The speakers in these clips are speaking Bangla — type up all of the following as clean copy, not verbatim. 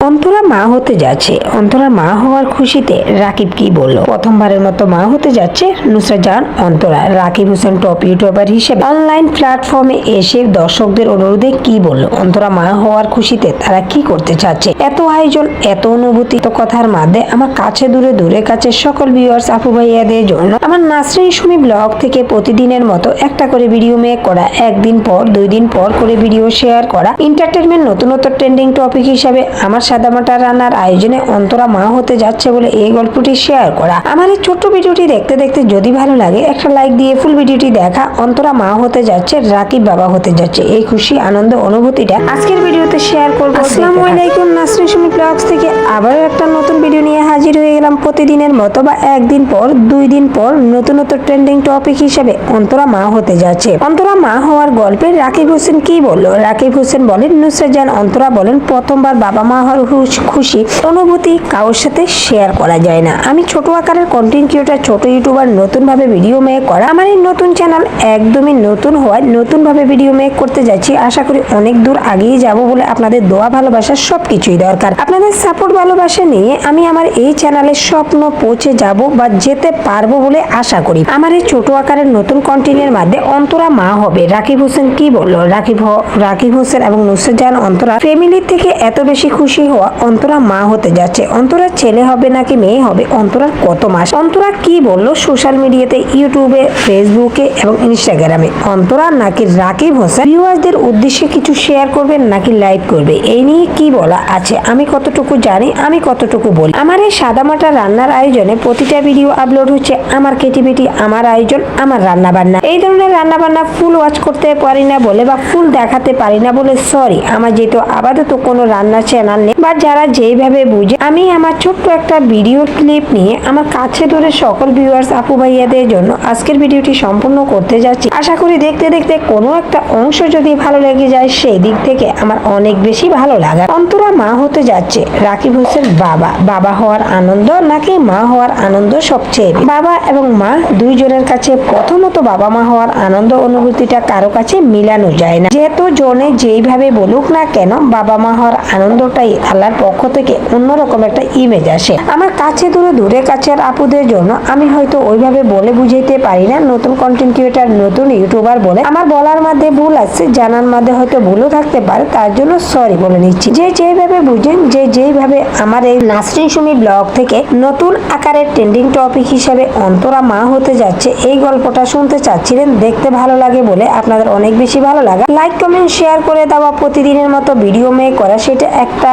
অন্তরা মা হতে যাচ্ছে। অন্তরা মা হওয়ার খুশিতে রাকিব কি বলল? প্রথমবারের মতো মা হতে যাচ্ছে নুসরাত জাহান অন্তরা। রাকিব হোসেন টপ ইউটিউবার হিসেবে অনলাইন প্ল্যাটফর্মে এসে দর্শকদের অনুরোধে কি বলল? অন্তরা মা হওয়ার খুশিতে তারা কি করতে চাচ্ছে? এত আয়োজন, এত অনুভূতি, তো কথার মাঝে আমার কাছে দূরে কাছে সকল ভিউয়ার্স আপু ভাইয়াদের জন্য আমার নাসরিন সুমি ব্লগ থেকে প্রতিদিনের মতো একটা করে ভিডিও মেক করা, একদিন পর 2 দিন পর করে ভিডিও শেয়ার করা, এন্টারটেইনমেন্ট নতুন ট্রেন্ডিং টপিক হিসাবে আমার সাদামাটা রান্নার আয়োজনে অন্তরা মা হতে যাচ্ছে বলে এই গল্পটি শেয়ার করা। আমার এই ছোট্ট ভিডিওটি দেখতে দেখতে যদি ভালো লাগে একটা লাইক দিয়ে ফুল ভিডিওটি দেখা। অন্তরা মা হতে যাচ্ছে, রাকিব বাবা হতে যাচ্ছে, এই খুশি আনন্দ অনুভূতিটা আজকের ভিডিওতে শেয়ার করব। আসসালামু আলাইকুম, নাসরিন সুমি ব্লগস থেকে আবারও একটা নতুন ভিডিও নিয়ে হাজির হয়ে গেলাম। প্রতিদিনের মতো বা একদিন পর 2 দিন পর নতুন ট্রেন্ডিং টপিক হিসেবে অন্তরা মা হতে যাচ্ছে। অন্তরা মা হওয়ার গল্পে রাকিব হোসেন কি বলল? রাকিব হোসেন বলেন, নুসরাত জাহান অন্তরা বলেন, প্রথমবার বাবা মা হওয়ার খুশি অনুভূতি কারোর সাথে শেয়ার করা যায় না। আমি ছোট আকারের কন্টেন্ট ক্রিয়েটর, ছোট ইউটিউবার, নতুন ভাবে ভিডিও মেক করা। আমার এই নতুন চ্যানেল একদমই নতুন হওয়ায় নতুন ভাবে ভিডিও মেক করতে যাচ্ছি। আশা করি অনেক দূর আগিয়ে যাব বলে আপনাদের দোয়া ভালোবাসা সবকিছুই দরকার। আপনাদের সাপোর্ট ভালোবাসা নিয়ে আমি আমার এই চ্যানেলের স্বপ্ন পৌঁছে যাব বা যেতে পারবো বলে আশা করি। আমার এই ছোট আকারের নতুন কন্টেন্টের মাধ্যমে অন্তরা মা হবে। রাকিব হোসেন কি বলল? রাকিব হোসেন এবং নুসরাত জাহান অন্তরা ফ্যামিলির থেকে এত বেশি খুশি হওয়া অন্তরা মা হতে যাচ্ছে। অন্তরার ছেলে হবে নাকি মেয়ে হবে? অন্তরার কত মাস? অন্তরা কি বললো সোশ্যাল মিডিয়াতে, ইউটিউবে, ফেসবুকে এবং ইনস্টাগ্রামে? অন্তরা নাকি রাকিব হোসেন ভিউয়ারদের উদ্দেশ্যে কিছু শেয়ার করবেন নাকি লাইভ করবে? এই নিয়ে কি বলা আছে? আমি কতটুকু জানি, আমি কতটুকু বলি। আমার এই সাদামাটা রান্নার আয়োজনে প্রতিটা ভিডিও আপলোড হচ্ছে আমার ক্রিয়েটিভিটি, আমার আয়োজন, আমার রান্না বান্না। এই ধরনের রান্না বান্না ফুল ওয়াচ করতে পারি না বলে বা ফুল দেখাতে পারি না বলে সরি। আমার যেহেতু আপাতত কোনো রান্নার চ্যানেল নেই বা যারা যেইভাবে বুঝে, আমি আমার ছোট্ট একটা ভিডিও ক্লিপ নিয়ে আমার কাছে ধরে সকল ভিউয়ার্স আপু ভাইয়াদের জন্য আজকের ভিডিওটি সম্পূর্ণ করতে যাচ্ছি। আশা করি দেখতে দেখতে কোনো একটা অংশ যদি ভালো লেগে যায়, সেই দিক থেকে আমার অনেক বেশি ভালো লাগা। অন্তরা মা হতে যাচ্ছে। রাকিব হোসেন বাবা হওয়ার আনন্দ নাকি মা হওয়ার আনন্দ সবচেয়ে? বাবা এবং মা দুইজনের কাছে প্রথমত বাবা মা হওয়ার আনন্দ অনুভূতিটা কারো কাছে মিলানো যায় না। যেহেতু জনে যেইভাবে বলুক না কেন, বাবা মা হওয়ার আনন্দটাই আল্লাহর পক্ষ থেকে অন্যরকম একটা ইমেজ আসে। আমার কাছে দূরে কাছের আপুদের জন্য আমি হয়তো ওইভাবে বলে বুঝাইতে পারি না। নতুন কন্টেন্ট ক্রিয়েটর, নতুন ইউটিউবার বলে আমার বলার মধ্যে ভুল আছে, জানার মধ্যে হয়তো ভুলও থাকতে পারে, তার জন্য সরি বলে নিচ্ছি। যে যেভাবে বুঝেন, যে যেভাবে আমার এই নাসরিন সুমি ব্লগ থেকে নতুন আকারের ট্রেন্ডিং টপিক হিসেবে অন্তরা মা হতে যাচ্ছে এই গল্পটা শুনতে চাচ্ছিলেন, দেখতে ভালো লাগে বলে আপনাদের অনেক বেশি ভালো লাগা, লাইক কমেন্ট শেয়ার করে দেওয়া, প্রতিদিনের মতো ভিডিও মেক করা, সেটা একটা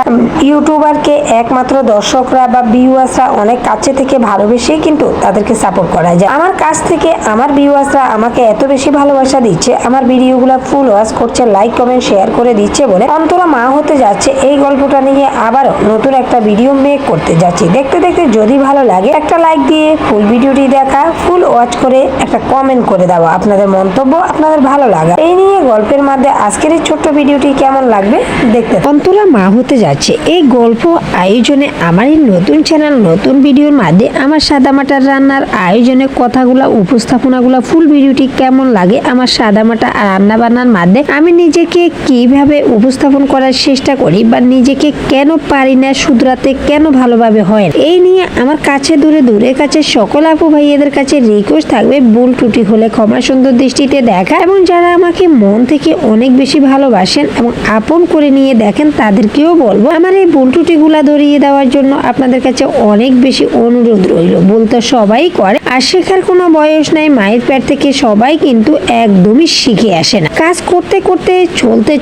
ইউটিউবারকে একমাত্র দর্শকরা বা ভিউয়ার্সরা অনেক কাছে থেকে ভালোবেসে কিন্তু তাদেরকে সাপোর্ট করা যায়। আমার কাছ থেকে আমার ভিউয়ার্সরা আমাকে এত বেশি ভালোবাসা দিচ্ছে, আমার ভিডিওগুলো ফুল ওয়াচ করছে, লাইক কমেন্ট শেয়ার করে দিচ্ছে বলে অন্তরা মা হতে যাচ্ছে এই গল্পটা নিয়ে আবারও নতুন একটা ভিডিও মেক করতে যাচ্ছি। দেখতে দেখতে যদি ভালো লাগে একটা লাইক দিয়ে ফুল ভিডিওটি দেখা, ফুল ওয়াচ করে একটা কমেন্ট করে দেওয়া, আপনাদের মন্তব্য, আপনাদের ভালো লাগা এই নিয়ে গল্পের মধ্যে আজকের এই ছোট্ট ভিডিওটি কেমন লাগবে দেখতে। অন্তরা মা হতে যাচ্ছে এই গল্প আয়োজনে আমার এই নতুন চ্যানেল, নতুন ভিডিওর মাঝে আমার সাদামাটার রান্নার আয়োজনে কথাগুলা, উপস্থাপনাগুলা, ফুল ভিডিওটি কেমন লাগে, আমার সাদামাটা রান্না বান্নার মাঝে আমি নিজেকে কিভাবে উপস্থাপন করার চেষ্টা করি বা নিজেকে কেন পারি না শুধরাতে, কেন ভালোভাবে হয়, এই নিয়ে আমার কাছে দূরে কাছে সকল আপু ভাইয়াদের কাছে রিকোয়েস্ট থাকবে, ভুল ত্রুটি হলে ক্ষমা সুন্দর দৃষ্টিতে দেখা, এবং যারা আমাকে মন থেকে অনেক বেশি ভালোবাসেন এবং আপন করে নিয়ে দেখেন তাদেরকেও বলবো আমার এই ভুল ত্রুটিগুলা ধরিয়ে দেওয়ার জন্য আপনাদের কাছে অনেক বেশি অনুরোধ রইল। বলতে সবাই করে, আর শেখার কোনো বয়স নাই। মায়ের পেট থেকে সবাই কিন্তু একদমই শিখে আসে না। কাজ করতে করতে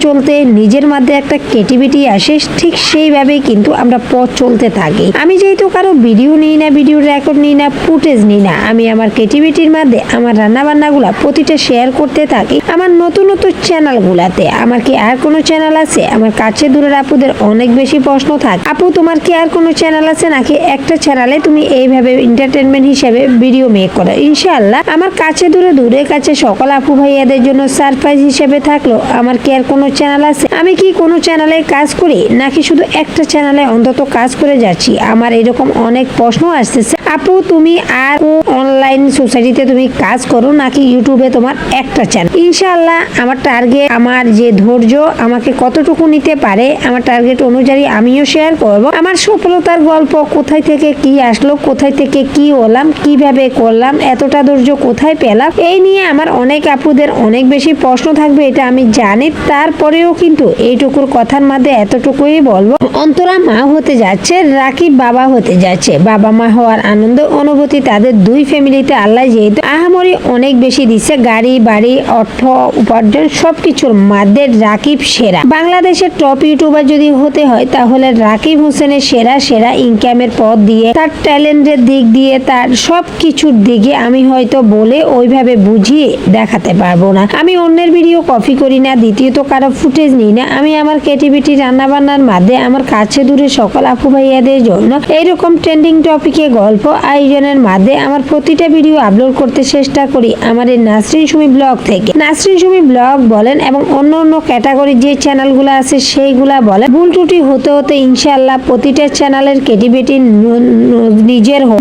চলতে নিজের মধ্যে একটা ক্রিয়েটিভিটি আসে, ঠিক সেইভাবেই কিন্তু আমরা পথ চলতে থাকি। আমি যেহেতু কারো ভিডিও নিই না, ভিডিও রেকর্ড নিই না, ফুটেজ নিই না, আমি আমার ক্রিয়েটিভিটির মধ্যে আমার রান্না বান্নাগুলা প্রতিটা শেয়ার করতে থাকি আমার নতুন চ্যানেলগুলাতে। আমার কি আর কোনো চ্যানেল আছে? আমার কাছে দূরের আপুদের অনেক বেশি প্রশ্ন থাকে, আপু তোমার কি আর কোনো চ্যানেল আছে নাকি একটা চ্যানেলে তুমি এইভাবে এন্টারটেইনমেন্ট হিসেবে ভিডিও মেক করো? ইনশাআল্লাহ আমার কাছে দূরে কাছে সকল আপু ভাইয়াদের জন্য সারপ্রাইজ হিসেবে থাকলো আমার কি আর কোনো চ্যানেল আছে? আমি কি কোনো চ্যানেলে কাজ করি নাকি শুধু একটা চ্যানেলে অন্তত কাজ করে যাচ্ছি? আমার এরকম অনেক প্রশ্ন আসতেছে। আপু তুমি আর অনলাইন সোসাইটিতে তুমি কাজ করো নাকি ইউটিউবে তোমার একটা চ্যানেল? ইনশাআল্লাহ আমার টার্গেট, আমার যে ধৈর্য আমাকে কতটুকু নিতে পারে, আমার টার্গেট অনুযায়ী আমিও শেয়ার করব আমার সফলতার গল্প, কোথায় থেকে কি আসলো, কোথায় থেকে কি হলাম, কিভাবে করলাম, এতটা ধৈর্য কোথায় পেলাম, এই নিয়ে আমার অনেক আপুদের অনেক বেশি প্রশ্ন থাকবে, এটা আমি জানি। তারপরেও কিন্তু এইটুকুর কথার মধ্যে এতটুকুই বলবো, অন্তরা মা হতে যাচ্ছে, রাকিব বাবা হতে যাচ্ছে। বাবা মা হওয়ার আনন্দ অনুভূতি তাদের দুই ফ্যামিলিতে আল্লাহ যেহেতু আহামরি অনেক বেশি দিচ্ছে, গাড়ি বাড়ি অর্থ উপার্জন সবকিছুর মধ্যে রাকিব সেরা। বাংলাদেশের টপ ইউটিউবার যদি হতে হয় তাহলে রাকিব হোসেনের সেরা ইনকামের পথ দিয়ে, তার ট্যালেন্টের দিক দিয়ে, তার সব কিছুর দিকে আমি হয়তো বলে ওইভাবে বুঝিয়ে দেখাতে পারবো না। আমি অন্যের ভিডিও কপি করি না, দ্বিতীয়ত কারো ফুটেজ নিই না। আমি আমার ক্রিয়েটিভিটি রান্না বান্নার মাধ্যমে আমার কাছে দূরে সকল আপু ভাইয়াদের জন্য এইরকম ট্রেন্ডিং টপিকে গল্প আয়োজনের মাধ্যমে আমার প্রতিটা ভিডিও আপলোড করতে চেষ্টা করি আমার এই নাসরিন সুমি ব্লগ থেকে। নাসরিন সুমি ব্লগ বলেন এবং অন্য ক্যাটাগরির যে চ্যানেলগুলো আছে সেইগুলা বলেন, ভুল ত্রুটি হতে হতে ইনশাআল্লাহ প্রতিটা চ্যানেলের ক্রিয়েটিভিটি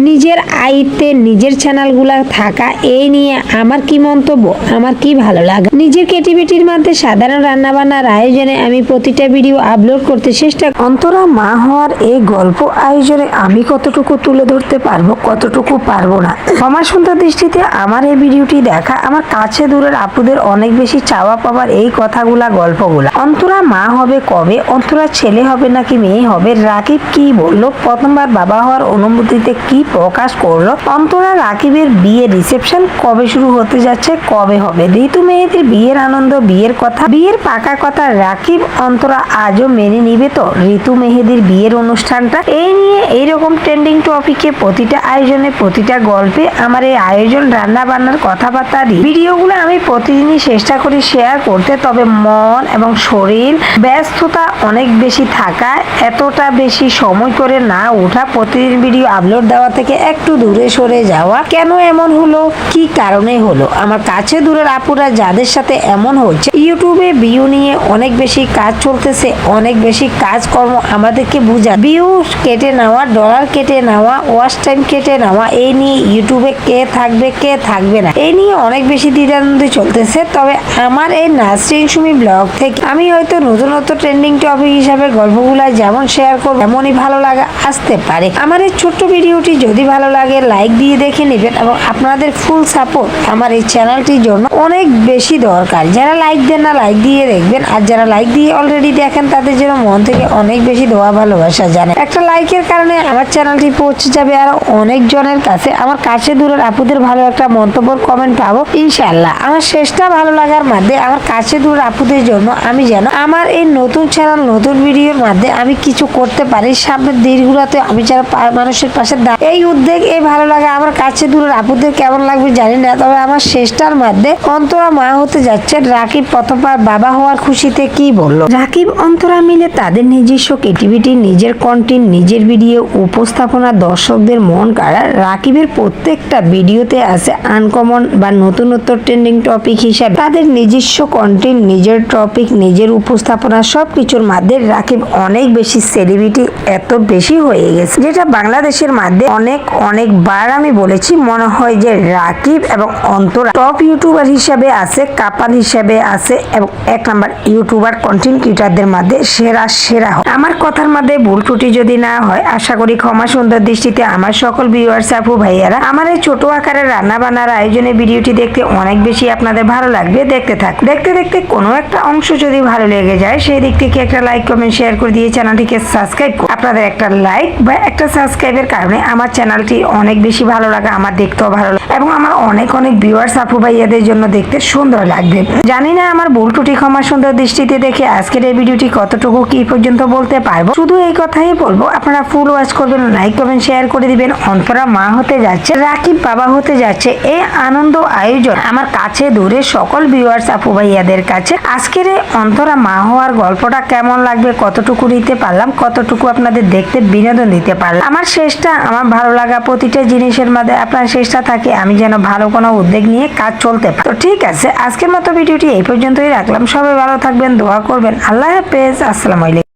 নিজের আয়ত্তে নিজের চ্যানেলগুলা থাকা, এই নিয়ে আমার কি মন্তব্য, আমার কি ভালো লাগে। নিজের ক্রিয়েটিভিটির মধ্যে সাধারণ রান্নাবান্নার আয়োজনে আমি প্রতিটা ভিডিও আপলোড করতে চেষ্টা। অন্তরা মা হওয়ার এই গল্প আয়োজনে আমি কতটুকু তুলে ধরতে পারবো, কতটুকু পারবো না, আমার সুন্দর দৃষ্টিতে আমার এই ভিডিওটি দেখা আমার কাছে দূরের আপুদের অনেক বেশি চাওয়া পাওয়ার এই কথাগুলা, গল্পগুলা। অন্তরা মা হবে কবে, অন্তরা ছেলে হবে নাকি মেয়ে হবে, রাকিব কি বললো, প্রথমবার বাবা হওয়ার অনুভূতিতে কি প্রকাশ করলো, অন্তরা রাকিবের বিয়ের রিসেপশন কবে শুরু হতে যাচ্ছে, কবে হবে, ঋতু মেহেদির বিয়ের আনন্দ, বিয়ের কথা, বিয়ের পাকা কথা রাকিব অন্তরা আজও মেনে নিবে তো ঋতু মেহেদির বিয়ের অনুষ্ঠানটা। এই নিয়ে এইরকম ট্রেন্ডিং টপিকে প্রতিটা আয়োজনে প্রতিটা গল্পে আমার এই আয়োজন রান্না বান্নার কথাবার্তা ভিডিওগুলো আমি প্রতিদিনই চেষ্টা করি শেয়ার করতে, তবে মন এবং শরীর ব্যস্ততা অনেক বেশি থাকায় এতটা বেশি সময় করে না ওঠা, প্রতিদিন ভিডিও আপলোড দেওয়া থেকে একটু দূরে সরে যাওয়া। কেন এমন হলো, কি কারণে হলো, আমার কাছে দূরের আপুরা যাদের সাথে এমন হচ্ছে, ইউটিউবে ভিউ নিয়ে অনেক বেশি কাজ চলতেছে, অনেক বেশি কাজকর্ম আমাদেরকে বুঝা, ভিউ কেটে নেওয়া, ডলার কেটে নেওয়া, ওয়াচ টাইম কেটে নেওয়া, এই নিয়ে ইউটিউবে কে থাকবে কে থাকবে না, এই নিয়ে অনেক বেশি দ্বিধাদ্বন্দ্ব চলতেছে। তবে আমার এই নাসরিন সুমি ব্লগ থেকে আমি হয়তো নতুনত্ব ট্রেন্ডিং টপিক হিসাবে গল্পগুলা যেমন শেয়ার করব, এমনই ভালো লাগা আসতে পারে। আমার এই ছোট্ট ভিডিওটি যদি ভালো লাগে লাইক দিয়ে দেখে নেবেন এবং আপনাদের ফুল সাপোর্ট আমার এই চ্যানেলটির জন্য অনেক বেশি দরকার। যারা লাইক দেন না লাইক দিয়ে দেখবেন, আর যারা লাইক দিয়ে অলরেডি দেখেন তাদের জন্য মন থেকে অনেক বেশি দোয়া ভালোবাসা জানাই। একটা লাইকের কারণে আমার চ্যানেলটি পৌঁছে যাবে আরো অনেক জনের কাছে, আমার কাছে দূরের আপুদের ভালো একটা মন্তব্য কমেন্ট পাবো ইনশাআল্লাহ। আমার শেষটা ভালো লাগার মধ্যে আমার কাছে দূরের আপুদের জন্য আমি যেন আমার এই নতুন চ্যানেল নতুন ভিডিওর মধ্যে আমি কিছু করতে পারি, সামনের দিনগুলোতে আমি যারা মানুষের পাশে এই উদ্যোগ, এই ভালো লাগা আমার কাছে দূরের আপুদের কেমন লাগবে জানি না। তবে আমার শেষটার মধ্যে অন্তরা মা হতে যাচ্ছে, রাকিব প্রথমবার বাবা হওয়ার খুশিতে কি বললো, রাকিব অন্তরা মিলে তাদের নিজস্ব ক্রিয়েটিভিটি, নিজের কন্টেন্ট, নিজের ভিডিও উপস্থাপনা দর্শকদের মন কাড়া। রাকিবের প্রত্যেকটা ভিডিওতে আছে আনকমন বা নতুনত্ব ট্রেন্ডিং টপিক হিসাবে তাদের নিজস্ব কন্টেন্ট, নিজের টপিক, নিজের উপস্থাপনা সবকিছুর মধ্যে রাকিব অনেক বেশি সেলিব্রিটি, এত বেশি হয়ে গেছে যেটা বাংলাদেশের মধ্যে অনেকবার আমি বলেছি, মনে হয় যে রাকিব এবং অন্তরা টপ ইউটিউবার হিসাবে আছে, কাপাল হিসাবে আছে এবং এক নাম্বার ইউটিউবার কন্টেন্ট ক্রিয়েটরদের মধ্যে সেরা হয়। আমার কথার মধ্যে ভুল ত্রুটি যদি না হয় আশা করি ক্ষমা সুন্দর দৃষ্টিতে আমার সকল ভিউয়ার্স আপু ভাইয়ারা। আমার এই ছোট আকারের রান্না বান্নার আয়োজনে ভিডিওটি দেখতে অনেক বেশি আপনাদের ভালো লাগবে, দেখতে থাক। দেখতে দেখতে কোনো একটা অংশ যদি ভালো লেগে যায় সেই দিক থেকে একটা লাইক কমেন্ট শেয়ার করে দিয়ে চ্যানেলটিকে সাবস্ক্রাইব করুন। আপনাদের একটা লাইক বা একটা সাবস্ক্রাইবের কারণে আমার চ্যানেলটি অনেক বেশি ভালো লাগে, আমার দেখতেও ভালো লাগে এবং আমার অনেক ভিউয়ার্স আপু ভাইয়াদের জন্য দেখতে সুন্দর লাগবে। জানি না আমার ভুল ত্রুটি ক্ষমা সুন্দর দৃষ্টিতে দেখে আজকের এই ভিডিওটি কতটুকু কি পর্যন্ত বলতে পারবো, শুধু এই কথাই বলবো আপনারা ফুল ওয়াচ করবেন, লাইক কমেন্ট শেয়ার করে দিবেন। অন্তরা মা হতে যাচ্ছে, রাকিব বাবা হতে যাচ্ছে, এই আনন্দ আয়োজন আমার কাছে দূরে সকল ভিউয়ার্স আপু ভাইয়াদের কাছে আজকের এই অন্তরা মা হওয়ার গল্পটা কেমন লাগবে, কতটুকু দিতে পারলাম, কতটুকু আপনাদের দেখতে বিনোদন দিতে পারলাম। আমার শেষটা আমার ভালো লাগা প্রতিটা জিনিসের মধ্যে আপনার শেষটা থাকে আমি যেন ভালো কোনো উদ্যোগ নিয়ে কাজ চলতে পারি। তো ঠিক আছে, আজকের মতো ভিডিওটি এই পর্যন্তই রাখলাম। সবাই ভালো থাকবেন, দোয়া করবেন। আল্লাহ হাফেজ, আসসালামু আলাইকুম।